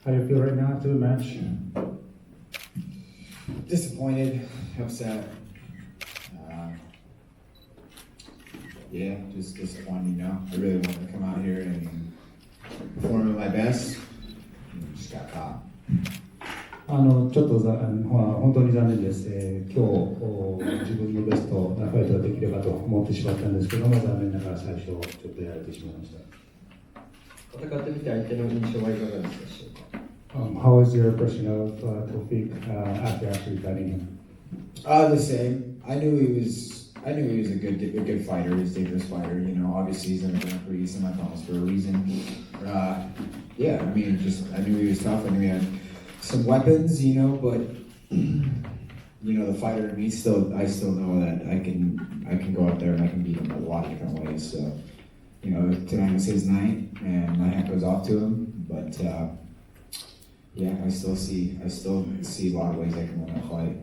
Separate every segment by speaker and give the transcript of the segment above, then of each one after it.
Speaker 1: How do you feel right now after the match?
Speaker 2: Disappointed, upset. Yeah, just disappointed, you know. I really wanted to come out here and perform at my best. And just got caught.
Speaker 1: ちょっと本当に残念です。今日自分のベストなファイトができればと思ってしまったんですけども、残念ながら最初ちょっとやられてしまいました。
Speaker 3: 戦ってみて相手の印象はいかがでしょうか。
Speaker 1: How is your impression of Tawfiq after actually fighting him?
Speaker 2: The same. I knew he was a good fighter. He's a dangerous fighter. You know, obviously he's in the Grand Prix semifinals for a reason. Yeah, I mean, I knew he was tough. I knew he had some weapons, you know, but you know, the fighter in me I still know that I can go out there and I can beat him a lot of different ways. So, you know, tonight was his night, and my hat goes off to him. But yeah, I still see a lot of ways I can win that fight.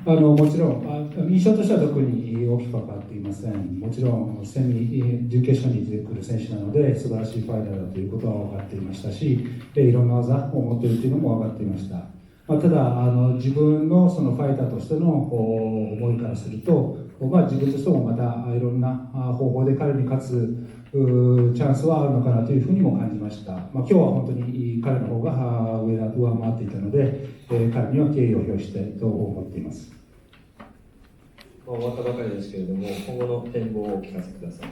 Speaker 1: もちろん印象としては特に大きく変わっていません。もちろん準決勝に出てくる選手なので素晴らしいファイターだということは分かっていましたし、いろんな技を持っているというのも分かっていました。ただ自分のそのファイターとしての思いからすると、自分としてもまたいろんな方法で彼に勝つチャンスはあるのかなというふうにも感じました。今日は本当に彼の方が上回っていたので、彼には敬意を表したいと思っています。
Speaker 3: 終わったばかりですけれども、今後の展望をお聞かせください。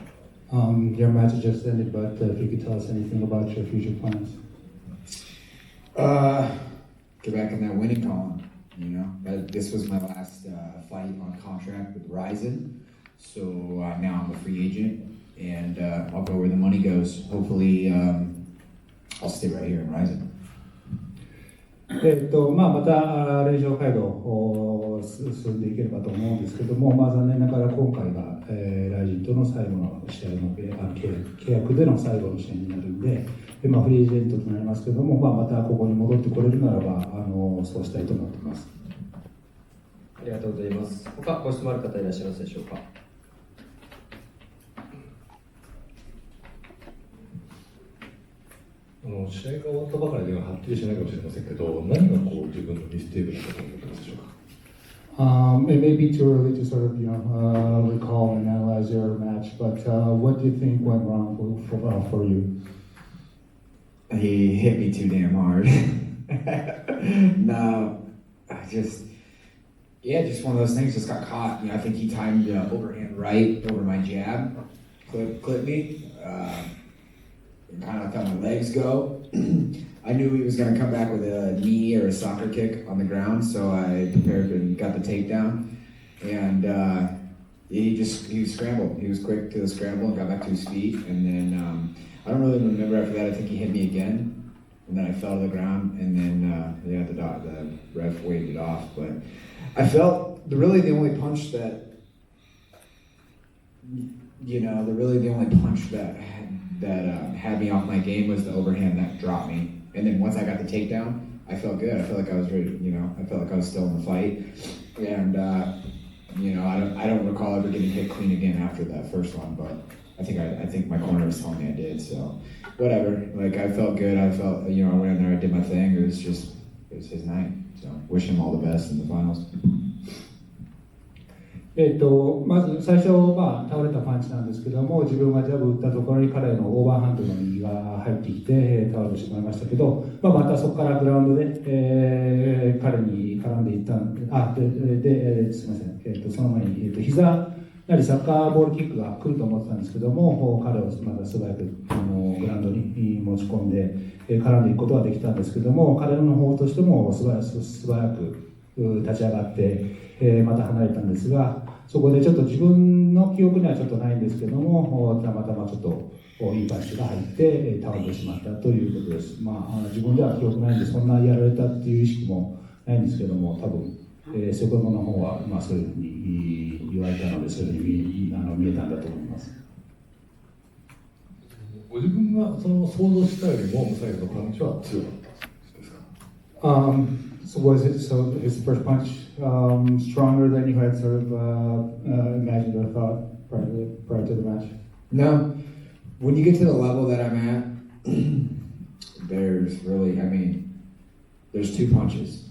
Speaker 1: Your match just ended, but if you could tell us anything about your future plans.
Speaker 2: Get back in that winning column. You know, this was my last fight on contract with Rizin, so now I'm a free agent, and I'll go where the money goes. Hopefully, I'll stay right here in Rizin.
Speaker 1: また連勝街道を進んでいければと思うんですけども、残念ながら今回がライジンとの最後の試合の契約での最後の試合になるんで、フリーエージェントとなりますけども、またここに戻ってこれるならばそうしたいと思っています。
Speaker 3: ありがとうございます。他ご質問ある方いらっしゃいますでしょうか。
Speaker 4: 試合が終わったばかりでははっきりしないかもしれませんけど、何が自分のミステークだと思ってますでしょうか。
Speaker 1: It may be too early to sort of, recall and analyze your match, but what do you think went wrong for you?
Speaker 2: He hit me too damn hard. No, just one of those things. Just got caught. You know, I think he timed the overhand right over my jab, clipped me. Kind of let my legs go. I knew he was going to come back with a knee or a soccer kick on the ground, so I prepared and got the takedown. And he scrambled. He was quick to the scramble and got back to his feet. And then I don't really remember after that. I think he hit me again, and then I fell to the ground. And then the ref waved it off. But I felt the only punch that had me off my game was the overhand that dropped me. And then once I got the takedown, I felt good. I felt like I was ready. You know, I felt like I was still in the fight. And I don't recall ever getting hit clean again after that first one. But I think my corner was telling me I did. So whatever. Like I felt good. I felt I went in there. I did my thing. It was his night. So wish him all the best in the finals.
Speaker 1: まず最初、倒れたパンチなんですけども、自分がジャブ打ったところに彼のオーバーハンドの右が入ってきて倒れてしまいましたけど、またそこからグラウンドで、彼に絡んでいったすみません、その前に、膝なりサッカーボールキックが来ると思ってたんですけども、彼をまた素早くグラウンドに持ち込んで絡んでいくことができたんですけども、彼の方としても素早く立ち上がって、また離れたんですが、そこでちょっと自分の記憶にはちょっとないんですけども、たまたまちょっといいパンチが入って倒れてしまったということです。自分では記憶ないんでそんなやられたっていう意識もないんですけども、多分セコンドの方はそういうふうに言われたので、そういうふうに見えたんだと思います。
Speaker 4: ご自分がその想像したよりも最後のパンチは強かったですか。
Speaker 1: So was it his first punch stronger than you had sort of imagined or thought prior to the match?
Speaker 2: No. When you get to the level that I'm at, there's really, I mean, there's two punches.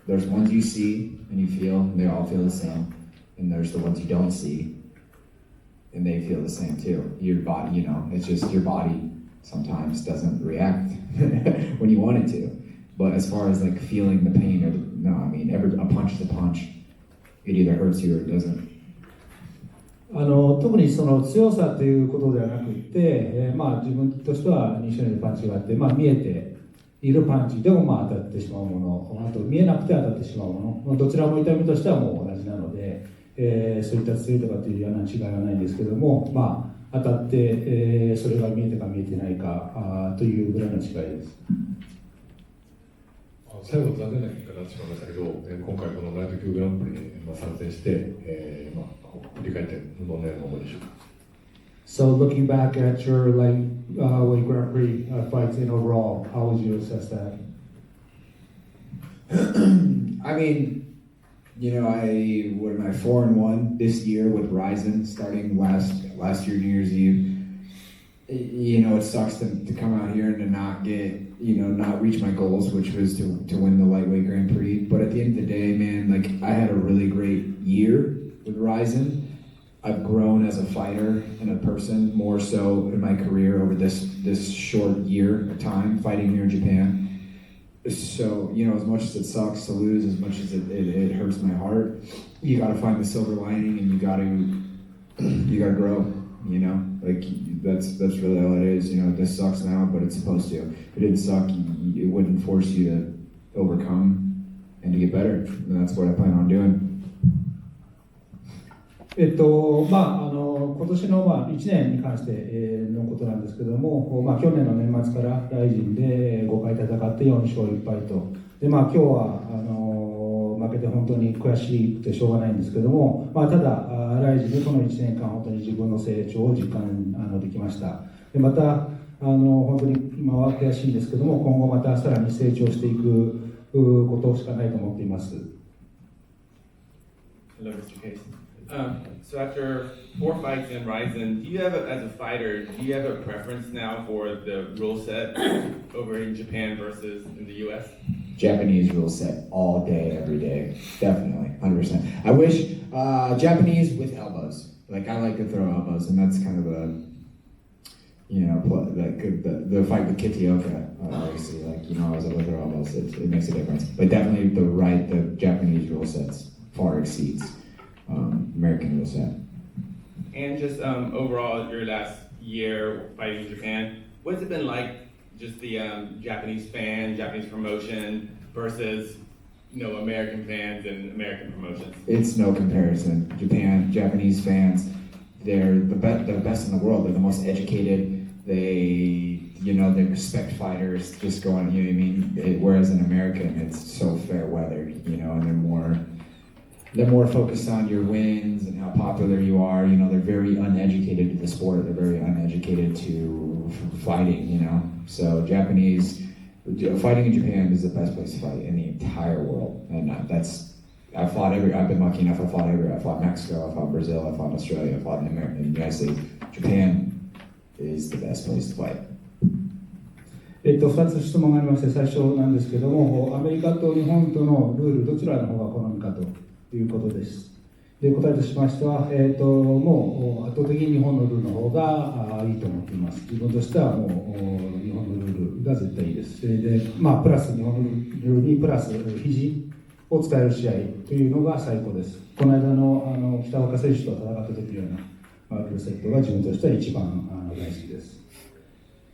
Speaker 2: There's ones you see and you feel, and they all feel the same. And there's the ones you don't see, and they feel the same too. Your body, you know, it's just your body sometimes doesn't react when you want it to. But as far as like feeling the pain, or no, I mean, a punch is a punch. It either hurts you or it doesn't.
Speaker 1: 特にその強さということではなくて、まあ自分としては2種類のパンチがあって、まあ見えているパンチでもまあ当たってしまうもの、あと見えなくて当たってしまうもの、どちらも痛みとしてはもう同じなので、そういった強いとかっていうような違いはないんですけども、まあ当たって、それが見えてか見えてないかというぐらいの違いです。
Speaker 4: 最後残念な結果になってしまいましたけど、今回このライト級グランプリに参戦して、振り返ってどのような思いでしょうか。
Speaker 1: So looking back at your lightweight Grand Prix fights in overall, how would you assess that?
Speaker 2: I mean, you know, what am I 4-1 this year with Rizin, starting last year New Year's Eve. You know, it sucks to come out here and to not get, you know, not reach my goals, which was to win the lightweight Grand Prix. But at the end of the day, man, like I had a really great year with Rizin. I've grown as a fighter and a person more so in my career over this short year of time fighting here in Japan. So, you know, as much as it sucks to lose, as much as it hurts my heart, you got to find the silver lining, and you got to grow. You know, like that's really all it is. You know, this sucks now, but it's supposed to. If it didn't suck, it wouldn't force you to overcome and to get better. And that's what I plan on doing.
Speaker 1: 今年の1年に関してのことなんですけども、去年の年末からライジンで5回戦って4勝1敗と、で今日は負けて本当に悔しくてしょうがないんですけども、ただライジンでこの1年間本当に自分の成長を実感できました。でまた本当に今は悔しいんですけども、今後またさらに成長していくことしかないと思っています。
Speaker 5: Hello, Mr. Case. So after 4 fights in Rizin, as a fighter, do you have a preference now for the rule set over in Japan versus in the U.S.?
Speaker 2: Japanese rule set all day, every day. Definitely, 100%. I wish Japanese with elbows. Like I like to throw elbows, and that's kind of a, you know, the fight with Kitioka, obviously, like, you know, I was able to throw elbows. It makes a difference. But definitely the Japanese rule sets far exceeds American rule set.
Speaker 5: And just overall, your last year fighting in Japan, what's it been like? Just the Japanese promotion versus, you know, American fans and American promotions?
Speaker 2: It's no comparison. Japanese fans, they're the best in the world. They're the most educated. They respect fighters. Just going, you know what I mean? Whereas in America, it's so fair weather, you know, and they're more focused on your wins and how popular you are. You know, they're very uneducated to the sport. They're very uneducated to fighting, you know. So fighting in Japan is the best place to fight in the entire world. And I've been lucky enough, I fought Mexico, I fought Brazil, I fought Australia, I fought in the United States. Japan is the best place to fight.
Speaker 1: 2つ質問がありまして、最初なんですけども、アメリカと日本とのルール、どちらの方が好みかということです。で、答えとしましては、もう圧倒的に日本のルールの方がいいと思っています。自分としてはもう日本のルールが絶対いいです。で、プラス日本のルールにプラス肘を使える試合というのが最高です。この間の北岡選手と戦った時ようなルールセットが自分としては一番大好きです。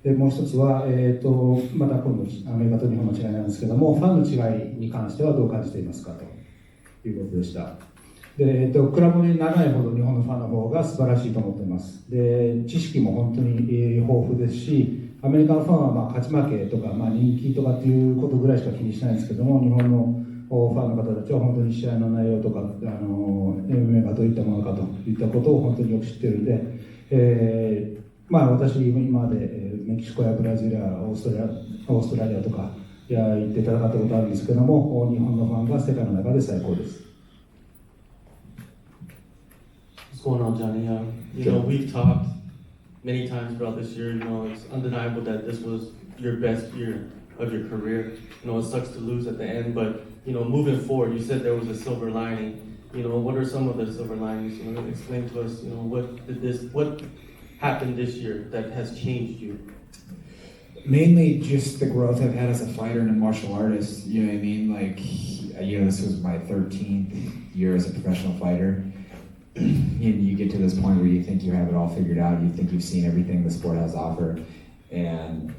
Speaker 1: でもう一つは、また今度アメリカと日本の違いなんですけども、ファンの違いに関してはどう感じていますかということでした。で、クラブに長いほど日本のファンの方が素晴らしいと思っています。で、知識も本当に豊富ですし、アメリカのファンは勝ち負けとか、人気とかっていうことぐらいしか気にしないんですけども、日本のファンの方たちは本当に試合の内容とか、MMA がどういったものかといったことを本当によく知っているので、私今までメキシコやブラジルやオーストラリアとか行って戦ったことあるんですけども、日本のファンが世界の中で最高です。
Speaker 6: What's going on, Johnny? You know, we've talked many times throughout this year. It's undeniable that this was your best year of your career. It sucks to lose at the end, but moving forward, you said there was a silver lining. What are some of the silver linings? Explain to us, what happened this year that has changed you?
Speaker 2: Mainly just the growth I've had as a fighter and a martial artist. You know what I mean? Like, this was my 13th year as a professional fighter. And you get to this point where you think you have it all figured out. You think you've seen everything the sport has to offer, and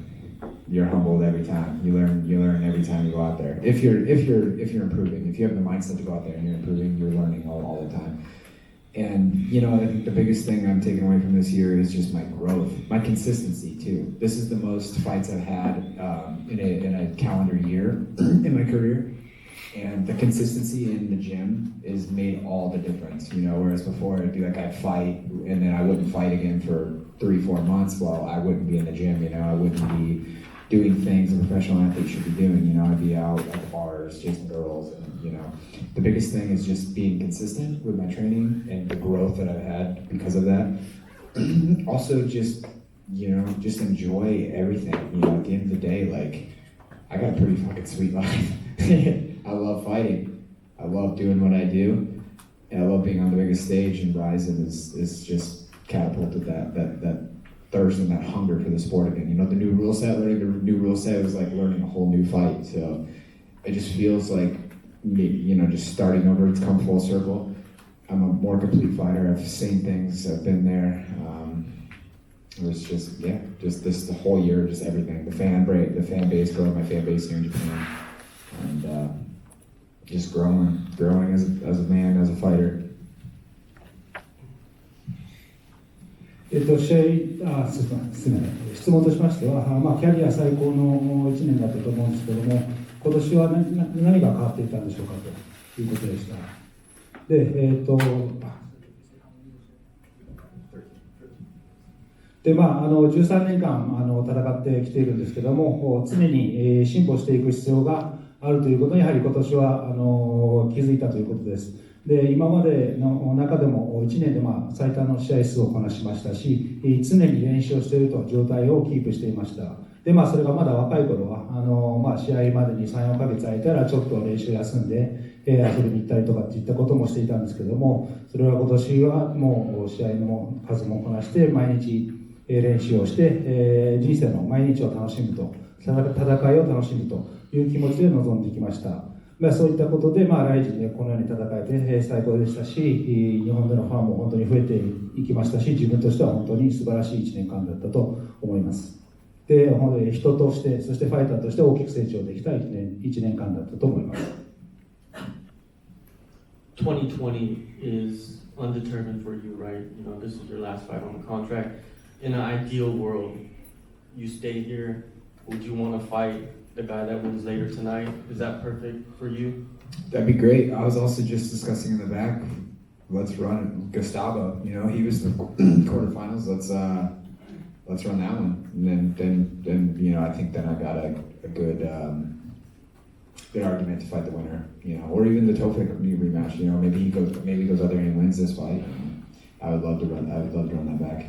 Speaker 2: you're humbled every time. You learn every time you go out there. If you're improving, if you have the mindset to go out there and you're improving, you're learning all the time. And I think the biggest thing I'm taking away from this year is just my growth, my consistency too. This is the most fights I've had in a calendar year in my career, and the consistency in the gym has made all the difference. Whereas before it'd be like I'd fight and then I wouldn't fight again for 3-4 months. Well, I wouldn't be in the gym. I wouldn't be doing things a professional athlete should be doing. I'd be out at the bars chasing girls, and the biggest thing is just being consistent with my training and the growth that I've had because of that. Also, just enjoy everything. At the end of the day, like, I got a pretty fucking sweet life. I love fighting. I love doing what I do, and I love being on the biggest stage. And Rizin is just catapulted that thirst and that hunger for the sport again. The new rule set. Learning the new rule set was like learning a whole new fight. So it just feels like just starting over. It's come full circle. I'm a more complete fighter. I've seen things. I've been there. It was just the whole year, just everything. The fan base, growing my fan base here in Japan, and just growing as a man, as a fighter.
Speaker 1: すみません。質問としましては、キャリア最高の1年だったと思うんですけども、今年は何が変わっていたんでしょうかということでした。で、13年間戦ってきているんですけども、常に進歩していく必要があるということにやはり今年は気づいたということです。で、今までの中でも1年で最多の試合数をこなしましたし、常に練習をしていると状態をキープしていました。で、それがまだ若い頃は試合までに 3,4 ヶ月空いたらちょっと練習休んで遊びに行ったりとかっていったこともしていたんですけども、それは今年はもう試合の数もこなして毎日練習をして、人生の毎日を楽しむと、戦いを楽しむという気持ちで臨んできました。そういったことで、ライジンでこのように戦えて最高でしたし、日本でのファンも本当に増えていきましたし、自分としては本当に素晴らしい1年間だったと思います。で、本当に人として、そしてファイターとして大きく成長できた1年間だったと思います。
Speaker 6: 2020 is undetermined for you, right? This is your last fight on the contract. In an ideal world, you stay here. Would you want to fight the guy that wins later tonight? Is that perfect for you?
Speaker 2: That'd be great. I was also just discussing in the back. Let's run Gustavo. He was the quarterfinals. Let's run that one. And then I think then I got a good argument to fight the winner. Or even the Tofik rematch. Maybe he goes out there and wins this fight. I would love to run that back.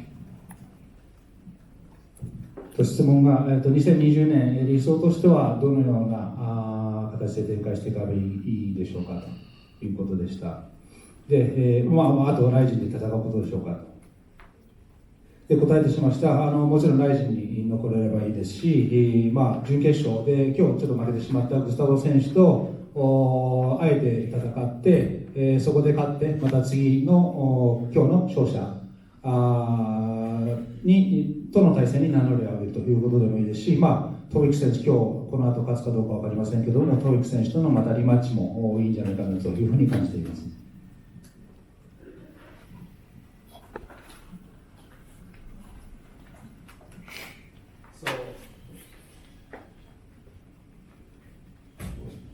Speaker 1: 質問が、2020年理想としてはどのような形で展開していけばいいでしょうかということでした。で、あとはライジンで戦うことでしょうかと。で、答えてしました。もちろんライジンに残れればいいですし、準決勝で今日ちょっと負けてしまったグスタボ選手とあえて戦って、そこで勝ってまた次の今日の勝者との対戦に名乗りを上げるということでもいいですし、トウィック選手、今日この後勝つかどうか分かりませんけども、トウィック選手とのまたリマッチもいいんじゃないかなというふうに感じています。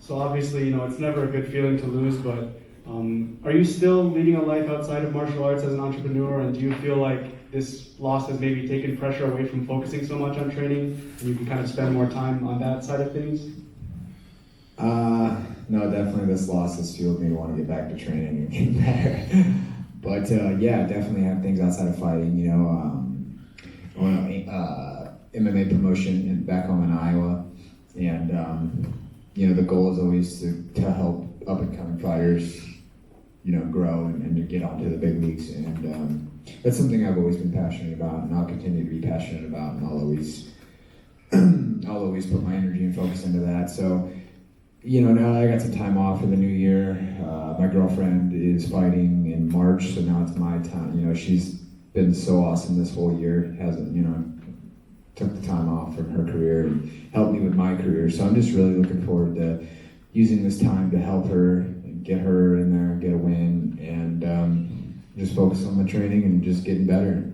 Speaker 7: So obviously, it's never a good feeling to lose, but are you still leading a life outside of martial arts as an entrepreneur, and do you feel like this loss has maybe taken pressure away from focusing so much on training, and you can kind of spend more time on that side of things?
Speaker 2: No, definitely this loss has fueled me to want to get back to training and getting better. But yeah, definitely have things outside of fighting. MMA promotion back home in Iowa, and the goal is always to help up and coming fighters, grow and to get onto the big leagues, and that's something I've always been passionate about, and I'll continue to be passionate about, and I'll always put my energy and focus into that. So, now I got some time off for the new year. My girlfriend is fighting in March, so now it's my time. She's been so awesome this whole year. Took the time off from her career and helped me with my career. So I'm just really looking forward to using this time to help her and get her in there and get a win, and just focus on my training and just getting better.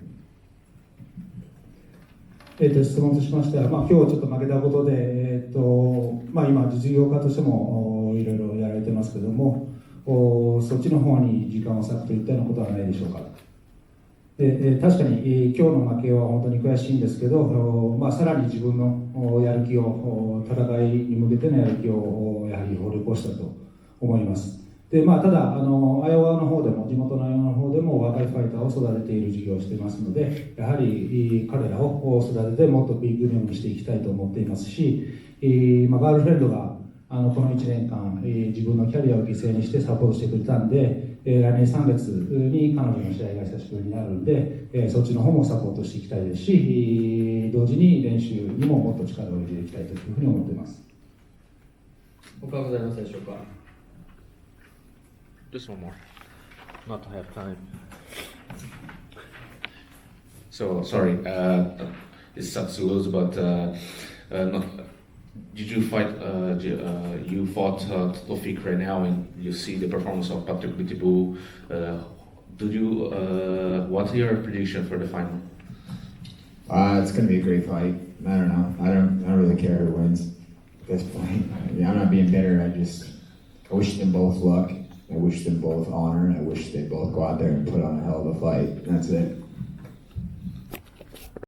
Speaker 1: 質問としましては、今日ちょっと負けたことで、今実業家としてもいろいろやられてますけども、そっちの方に時間を割くといったようなことはないでしょうか。で確かに今日の負けは本当に悔しいんですけど、さらに自分のやる気を、戦いに向けてのやる気をやはり掘り起こしたと思います。でただアイオワの方でも、地元のアイオワの方でも若いファイターを育てている事業をしていますので、やはり彼らを育ててもっとビッグネームにしていきたいと思っていますし、ガールフレンドがこの1年間、自分のキャリアを犠牲にしてサポートしてくれたんで、来年3月に彼女の試合が久しぶりになるんで、そっちの方もサポートしていきたいですし、同時に練習にももっと力を入れていきたいというふうに思っています。
Speaker 3: 他ございますでしょうか。
Speaker 8: Just one more. Not to have time. So sorry, it sucks to lose, but did you fight? You fought Tofik right now, and you see the performance of Patrick Bitibu. What's your prediction for the final?
Speaker 2: It's going to be a great fight. I don't know. I don't really care who wins at this point. I'm not being bitter. I wish them both luck. I wish them both honor. I wish they both go out there and put on a hell of a fight. That's it.